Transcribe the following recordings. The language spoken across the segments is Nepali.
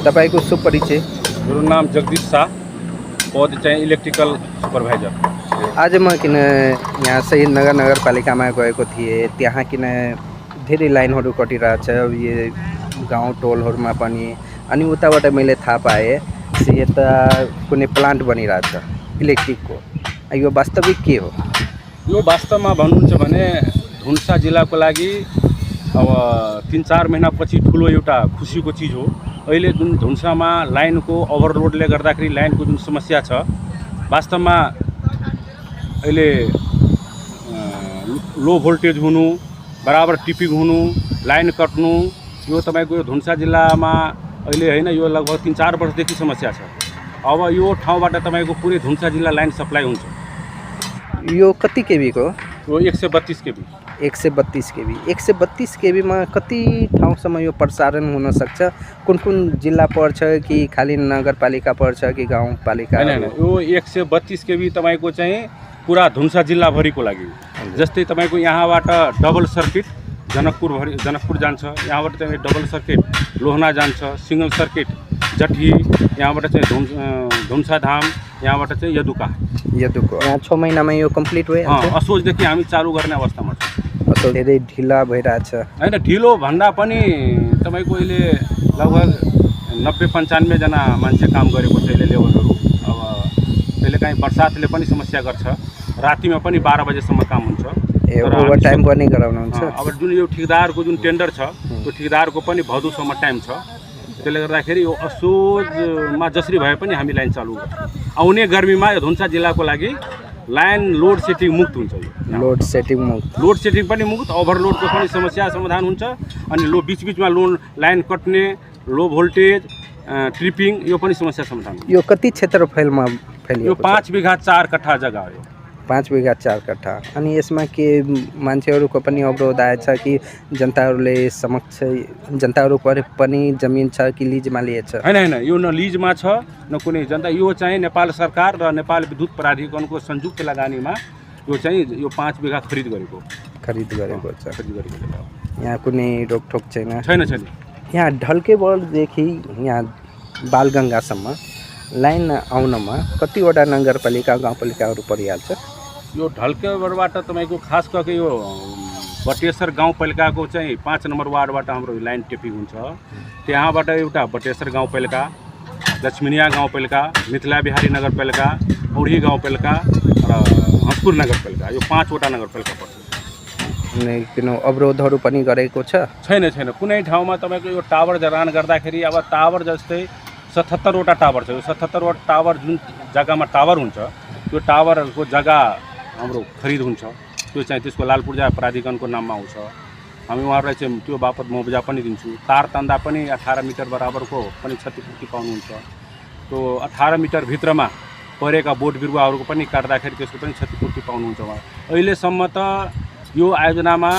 तपाईँको शुभ परिचय? मेरो नाम जगदीश शाह, पद चाहिँ इलेक्ट्रिकल सुपरभाइजर। आज म किन यहाँ शहीदनगर नगरपालिकामा गएको थिएँ। त्यहाँ किन धेरै लाइनहरू कटिरहेछ यो गाउँ टोलहरूमा पनि। अनि उताबाट मैले थाहा पाएँ यता कुनै प्लान्ट बनिरहेछ इलेक्ट्रिकको। यो वास्तविक के हो? यो वास्तवमा भन्नुहुन्छ भने धनुषा जिल्लाको लागि अब 3-4 महिनापछि ठुलो एउटा खुसीको चिज हो। अहिले जुन धनुषामा लाइनको ओभरलोडले गर्दाखेरि लाइनको जुन समस्या छ, वास्तवमा अहिले लो भोल्टेज हुनु, बराबर टिपिङ हुनु, लाइन कट्नु, यो तपाईँको यो धनुषा जिल्लामा अहिले होइन, यो लगभग 3-4 वर्षदेखि समस्या छ। अब यो ठाउँबाट तपाईँको पुरै धनुषा जिल्ला लाइन सप्लाई हुन्छ। यो कति केबीको? यो 132 केबी। 132 केबी। 132 केबीमा कति ठाउँसम्म यो प्रसारण हुन सक्छ? कुन कुन जिल्ला पर्छ कि खालि नगरपालिका पर्छ कि गाउँपालिका? होइन, यो 132 केबी तपाईँको चाहिँ पुरा धनुषा जिल्लाभरिको लागि। जस्तै तपाईँको यहाँबाट डबल सर्किट जनकपुर जान्छ, यहाँबाट चाहिँ डबल सर्किट लोहना जान्छ, सिंगल सर्किट जठी, यहाँबाट चाहिँ धनुषा धाम, यहाँबाट चाहिँ यदुका। यहाँ 6 महिनामा यो कम्प्लिट भइहाल्छ। असोजदेखि हामी चालु गर्ने अवस्थामा छ। धेरै ढिला भइरहेछ। होइन, ढिलो भन्दा पनि तपाईँको अहिले लगभग 90-95 जना मान्छे काम गरेको छ अहिले लेबरहरू। अब कहिलेकाहीँ बर्सातले पनि समस्या गर्छ, रातिमा पनि 12 बजेसम्म काम हुन्छ। ओभर टाइम पनि गराउनुहुन्छ। अब जुन यो ठेकेदारको जुन टेन्डर छ, त्यो ठेकेदारको पनि भदौसम्म टाइम छ। त्यसले गर्दाखेरि यो असोजमा जसरी भए पनि हामी लाइन चालु गर्छौँ। आउने गर्मीमा यो धनुषा जिल्लाको लागि लाइन लोड सेटिङ मुक्त हुन्छ। यो लोड सेटिङ पनि मुक्त, ओभरलोडको पनि समस्या समाधान हुन्छ। अनि बिचबिचमा लाइन कट्ने, लो भोल्टेज, ट्रिपिङ, यो पनि समस्या समाधान हुन्छ। यो कति क्षेत्रफलमा फैलियो? यो 5 बिघा 4 कट्ठा जग्गा हो। 5 बिघा 4 कट्ठा। अनि यसमा के मान्छेहरूको पनि अवरोध आएछ कि जनताहरू पनि जमिन छ कि लिजमा लिएछ? होइन, यो न लिजमा छ न कुनै जनता। यो चाहिँ नेपाल सरकार र नेपाल विद्युत प्राधिकरणको संयुक्त लगानीमा यो चाहिँ यो 5 बिघा खरिद गरेको छ। यहाँ कुनै रोकटोक छैन। यहाँ ढल्केबरदेखि यहाँ बालगङ्गासम्म लाइन आउनमा कतिवटा नगरपालिका गाउँपालिकाहरू परिहाल्छ? यो ढल्केबरबाट तपाईँको खास करके यो बटेश्वर गाउँपालिकाको चाहिँ 5 नम्बर वार्डबाट हाम्रो लाइन टेपिङ हुन्छ। त्यहाँबाट एउटा बटेश्वर गाउँपालिका, लक्ष्मीनिया गाउँपालिका, मिथिला बिहारी नगरपालिका, औढी गाउँपालिका र हंसपुर नगरपालिका, यो 5वटा नगरपालिका पर्छ। किन अवरोधहरू पनि गरेको छैन। कुनै ठाउँमा तपाईँको यो टावर जडान गर्दाखेरि अब टावर जस्तै 77वटा टावर छ। यो 77वटा टावर जुन जग्गामा टावर हुन्छ, त्यो टावरको जग्गा हाम्रो खरिद हुन्छ। त्यो चाहिँ त्यसको लाल पूर्जा प्राधिकरणको नाममा आउँछ। हामी उहाँहरूलाई चाहिँ त्यो बापत मुआवजा पनि दिन्छु। तार तन्दा पनि 18 मिटर बराबरको पनि क्षतिपूर्ति पाउनुहुन्छ। त्यो 18 मिटर भित्रमा परेका बोट बिरुवाहरूको पनि काट्दाखेरि त्यसको पनि क्षतिपूर्ति पाउनुहुन्छ उहाँ। अहिलेसम्म त यो आयोजनामा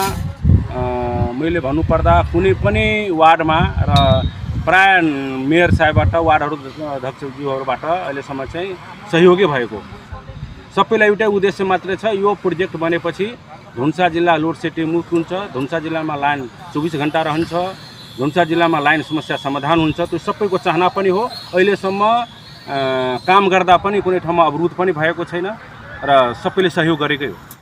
मैले भन्नुपर्दा कुनै पनि वार्डमा र प्राय मेयर साहेबबाट, वार्डहरू अध्यक्षज्यूहरूबाट अहिलेसम्म चाहिँ सहयोगी भएको। सबैलाई एउटै उद्देश्य मात्रै छ, यो प्रोजेक्ट बनेपछि धनुषा जिल्ला लोड सेटिङ मुक्त हुन्छ, धनुषा जिल्लामा लाइन 24 घण्टा रहन्छ, धनुषा जिल्लामा लाइन समस्या समाधान हुन्छ। त्यो सबैको चाहना पनि हो। अहिलेसम्म काम गर्दा पनि कुनै ठाउँमा अवरोध पनि भएको छैन र सबैले सहयोग गरेकै हो।